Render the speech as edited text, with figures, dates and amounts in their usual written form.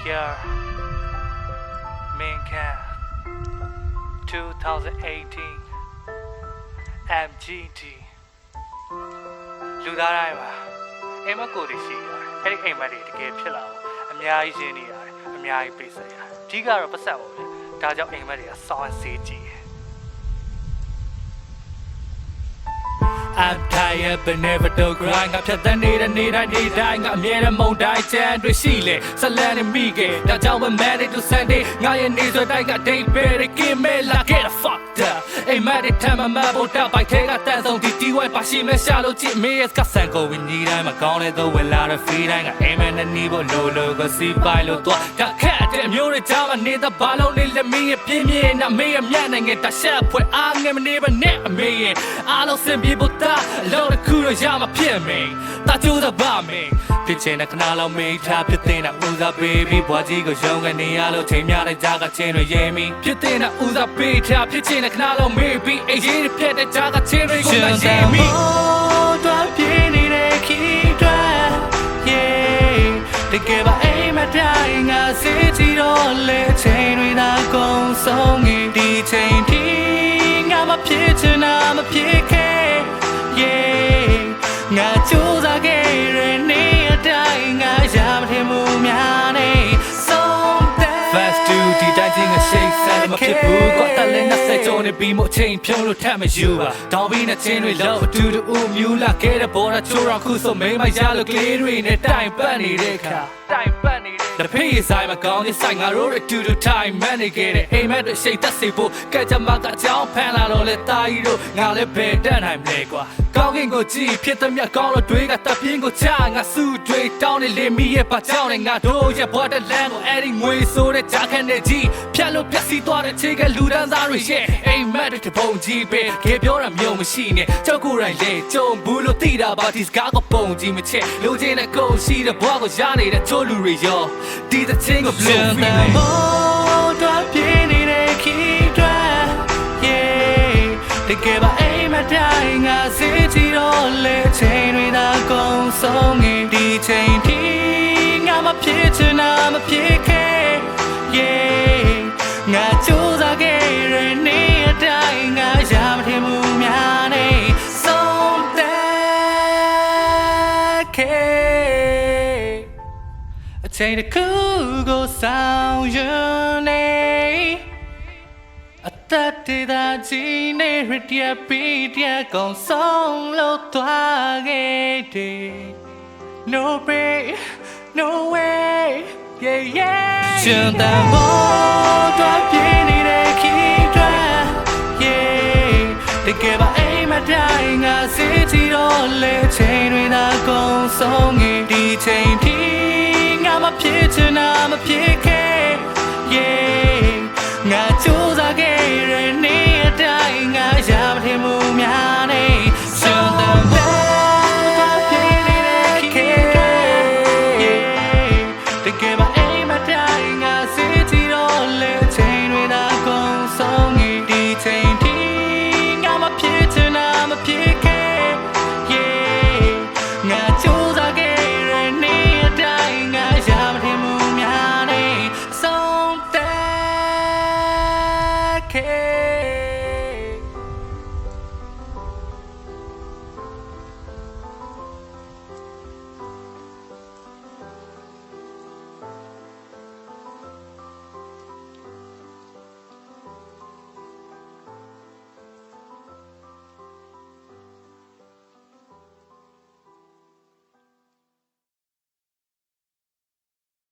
Yeah, Main Camp 2018 MGT လူသားတိုင်းပါအိမ်မက်ကိုတွေရှိရတယ်အဲ့ဒီအိမ်မက်တွေတကယ်ဖြစ်လာအောင်အများကြီးရင်းနေရတယ်အများကြီးပေးဆက်ရတယ်အဓိကတော့ပတ်သက်ပါပဲဒါကြောင့်အိမ်မက်တွေကစောင်းစေးကြည့်I'm tired but never do grind ငါဖြတ်သန်းနေတဲ့နေ့တိုင်းငါအမြဲတမ်းမုန်တိုင်းချမ်းတွေရှိလေဇလန်နဲ့မိခဲ့ဒါကြောင့်ပဲ Monday to Sunday ငါရဲ့နေ့စွဲတိုင်းက day better give me like get a fucked up အိမ်မက်တွေထမ်းမဖို့တောက်ပိုက်ထဲကတန်ဆုံးဒီတီဝိုင်ပါရှိမဲ့ရှာလို့ကြည့်မေးရကဆန်ကိုဝင်ကြီးတိုင်းမကောင်းတဲ့တော့ဝင်လာတဲ့ free တိုင်းကအိမ်မက်နဲ့နီးဖို့လိုကိုစီးပိုင်လို့တော့ကခက်တဲ့မျိုးတွေကြားမှာနေတဲ့ဘာလုံးလေးလက်မင်းရဲ့ပြင်းပြင်းနဲ့မေးရမြတ်နိုင်တဲ့တရှက်ဖွဲ့အားငယ်မနေပါနဲ့အမေရဲ့အားလုံးစင်ပြေဖို့တာအလုံးတစ်ခုတော့ရမှာဖြစ်မယ်တာကျိုးသာပါမယ်ဖြစ်ချင်တဲ့ခဏလောက်မေးထားဖြစ်တဲ့ဦးစားပေးပြီးဘွားကြီးကိုရုံးကနေရလို့ချိန်များတဲ့ကြားကချင်းတွေရဲမိဖြစ်တဲ့ဦးစားပေးထားဖြစ်ချင်တဲ့ခဏလောက်မေးပြီးအေးရေးပြတ်တဲ့ကြားကချင်းတွေကိုမရဲမိတော့ပြင်းနေတဲ့ခီးတွဲ yeah တကယ်ပါအိမ်မတိုင်းငါစေးကြည့်တော့လေချိန်တွေသာကုန်ဆုံးနေဒီချိန်ထိငါမဖြစ်ချင်တာမဖြစ်ခဲ့ငါကြိုးစားခဲ့တဲ့နေ့အတိုင်းငါရမထင်မှုများနေဆုံးတဲ့ Fast to ဒီတိုင်းချင်းကရှိတ်ဆက်မဖြစ်ဘူးကွာတလည်းနဲ့ဆက်ကြုံနေပြီးမို့အချိန်ဖြုံးလို့ထပ်မယူပါတောင်းပြီးနဲ့ချင်းတွေလောက်အတူတူမြူလာခဲ့တဲ့ဘော်ဒါချိုးတော့ခုဆိုမိမရလို့ကလေးတွေနဲ့တိုင်ပတ်နေတဲ့ခါတိုင်ပတ်နေတဲ့တဖေးဆိုင်မကောင်းတဲ့ဆိုင်ငါတို့အတူတူတိုင်မန်နေခဲ့တဲ့အိမ်မက်တွေရှိတ်သက်စေဖို့ကကြမှာကအကြောင်းဖန်လာတော့လေတာကြီးတို့ငါလည်းဘယ်တတ်နိုင်မလဲကွာကောင်းကင်ကိုကြည့်ဖြစ်သည်မြတ်ကောင်းလို့တွေကတပ်ပြင်းကိုချငါစုတွေတောင်းနေလေမိရဲ့ပါကြောင်းနဲ့ငါတို့ရဲ့ဘော်တဲ့လမ်းကိုအဲ့ဒီငွေဆိုတဲ့ဂျာခန်နဲ့ကြီးဖြတ်လို့ပြက်စီးသွားတဲ့ခြေကလူဒန်းသားတွေရဲ့အိမ်မက်တွေတပုံကြီးပဲခေပြောတာမျိုးမရှိနဲ့ကြောက်ကိုယ်တိုင်လေကြုံဘူးလို့သိတာပါဒီစကားကိုပုံကြီးမချက်လူချင်းနဲ့ကိုရှိတဲ့ဘွားကိုရနေတဲ့ချိုးလူတွေရောဒီတဲ့ချင်းကိုဘလို့ဖီးနေတော့ပြင်းနေတဲ့ခီးတွဲ yeah တကယ်ပါအိမ်မတိုင်းငါစေးကြည့်တော့လေချိန်တွေသာကုန်ဆုံးနေဒီချိန်ထိငါမဖြစ်ချင်တာမဖြစ်ခဲ့ yeah ငါကြိုးစားခဲ့တဲ့နေ့အတိုင်းငါရမထင်မှုများနေဆုံးတဲ့ခဲ့အချိန်တစ်ခုကိုဆောင်ရနေအသက်တွေသာကြီးနေရတဲ့ပြီးတဲ့ကောင်ဆုံးလို့သွားခဲ့တယ် No way no way yeah yeah ချင်တဲ့ဘောတော့ပြင်းနေတဲ့ခီးတွဲ yeah တကယ်ပါအိမ်မတိုင်းငါစေးကြည့်တော့လေချိန်တွေသာကုန်ဆုံးနေဒီချိန်ထိငါမဖြစ်ချင်တာမဖြစ်ခဲ့ yeah